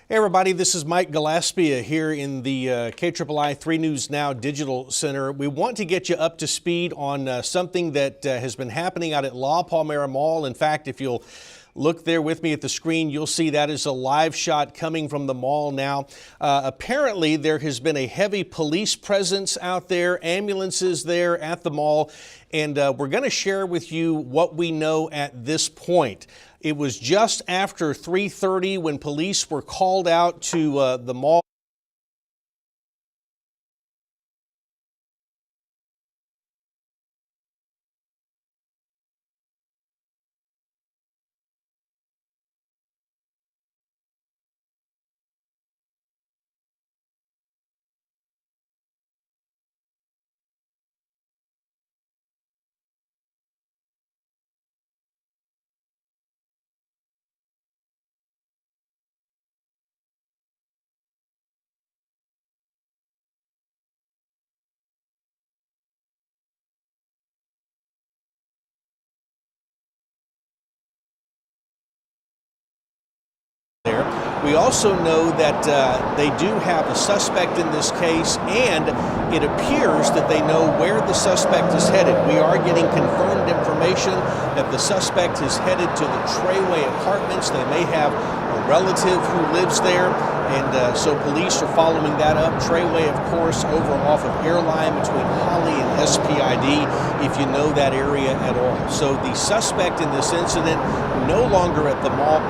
Hey everybody, this is Mike Gillespie here in the KIII 3 News Now Digital Center. We want to get you up to speed on something that has been happening out at Palmera Mall. In fact, if you'll look there with me at the screen, you'll see that is a live shot coming from the mall now. Apparently, there has been a heavy police presence out there, ambulances there at the mall, and we're going to share with you what we know at this point. It was just after 3:30 when police were called out to the mall. There. We also know that they do have a suspect in this case, and it appears that they know where the suspect is headed. We are getting confirmed information that the suspect is headed to the Treyway Apartments. They may have a relative who lives there, and so police are following that up. Treyway, of course, over off of Airline between Holly and SPID, if you know that area at all. So the suspect in this incident no longer at the mall.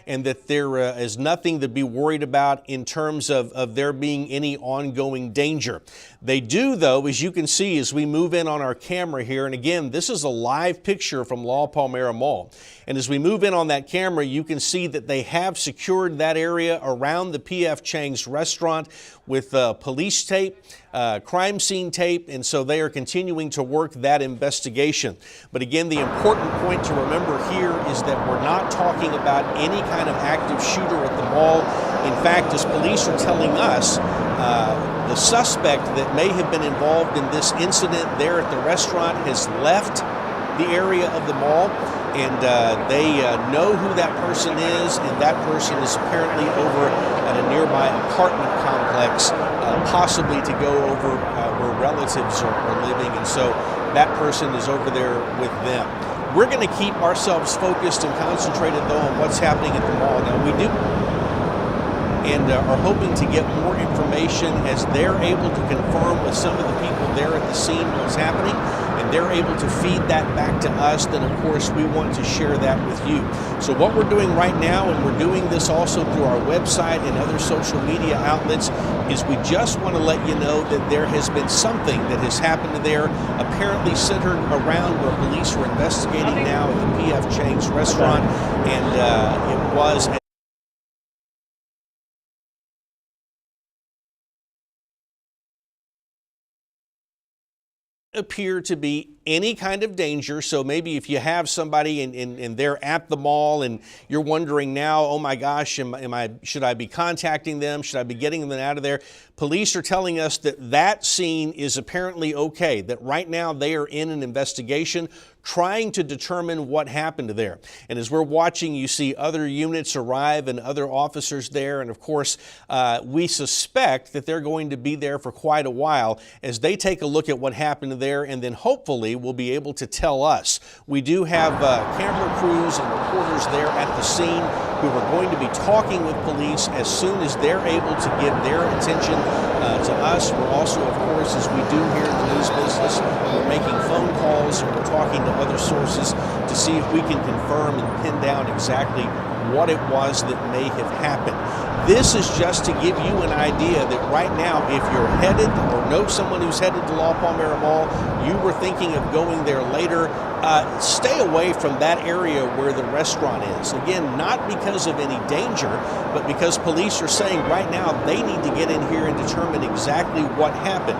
And that there is nothing to be worried about in terms of there being any ongoing danger. They do, though, as you can see as we move in on our camera here, and again, this is a live picture from Palmera Mall. And as we move in on that camera, you can see that they have secured that area around the P.F. Chang's restaurant with police tape, crime scene tape, and so they are continuing to work that investigation. But again, the important point to remember here is that we're not talking about any kind of active shooter at the mall. In fact, as police are telling us, the suspect that may have been involved in this incident there at the restaurant has left the area of the mall, and they know who that person is, and that person is apparently over at a nearby apartment complex, possibly to go over where relatives are living, and so that person is over there with them. We're going to keep ourselves focused and concentrated, though, on what's happening at the mall. Now, we do and are hoping to get more information as they're able to confirm with some of the people there at the scene what's happening, and they're able to feed that back to us. Then of course we want to share that with you. So what we're doing right now, and we're doing this also through our website and other social media outlets, is we just want to let you know that there has been something that has happened there, apparently centered around where police are investigating now at the P.F. Chang's restaurant, and it was appear to be any kind of danger. So maybe if you have somebody and they're at the mall and you're wondering now, oh my gosh, should I be contacting them? Should I be getting them out of there? Police are telling us that that scene is apparently okay, that right now they are in an investigation trying to determine what happened there. And as we're watching, you see other units arrive and other officers there. And of course, we suspect that they're going to be there for quite a while as they take a look at what happened there, and then hopefully will be able to tell us. We do have camera crews and reporters there at the scene who are going to be talking with police as soon as they're able to give their attention to us. We're also, of course, as we do here in the news business, we're making phone calls and we're talking to other sources to see if we can confirm and pin down exactly what it was that may have happened. This is just to give you an idea that right now, if you're headed or know someone who's headed to La Palmera Mall, you were thinking of going there later, stay away from that area where the restaurant is. Again, not because of any danger, but because police are saying right now they need to get in here and determine exactly what happened.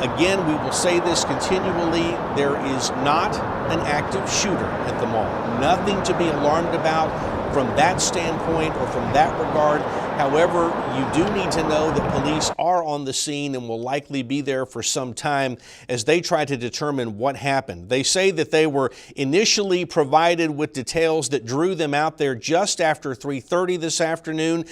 Again, we will say this continually, there is not an active shooter at the mall. Nothing to be alarmed about from that standpoint or from that regard. However, you do need to know that police are on the scene and will likely be there for some time as they try to determine what happened. They say that they were initially provided with details that drew them out there just after 3:30 this afternoon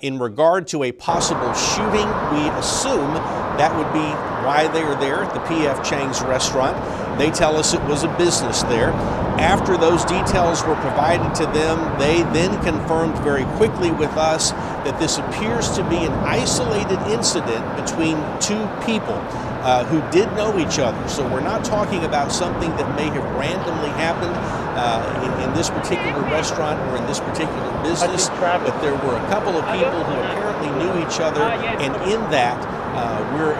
in regard to a possible shooting. We assume that would be why they are there at the P.F. Chang's restaurant. They tell us it was a business there. After those details were provided to them, they then confirmed very quickly with us that this appears to be an isolated incident between two people who did know each other. So we're not talking about something that may have randomly happened in this particular restaurant or in this particular business, but there were a couple of people who apparently knew each other, and in that we're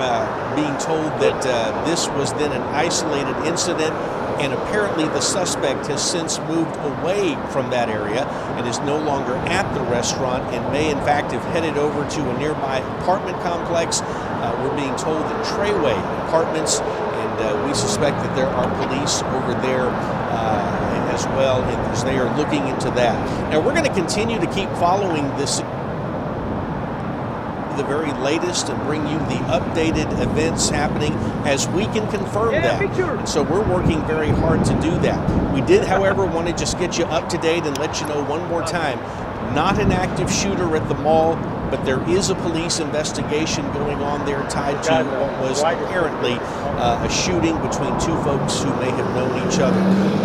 being told that this was then an isolated incident, and apparently the suspect has since moved away from that area and is no longer at the restaurant and may in fact have headed over to a nearby apartment complex. We're being told that Treyway Apartments, and we suspect that there are police over there as well, and as they are looking into that. Now we're going to continue to keep following this, the very latest, and bring you the updated events happening as we can confirm that. And so we're working very hard to do that. We did, however, want to just get you up to date and let you know one more time, not an active shooter at the mall, but there is a police investigation going on there tied to what was apparently a shooting between two folks who may have known each other.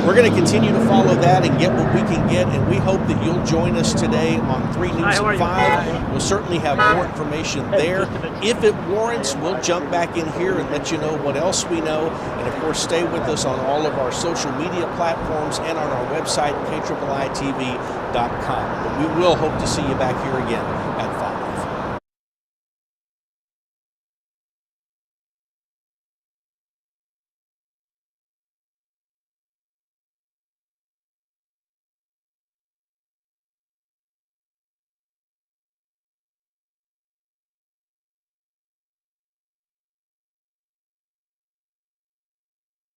We're going to continue to follow that and get what we can get, and we hope that you'll join us today on 3 News at 5. We'll certainly have more information there. If it warrants, we'll jump back in here and let you know what else we know. And of course, stay with us on all of our social media platforms and on our website, KIIITV.com. But we will hope to see you back here again at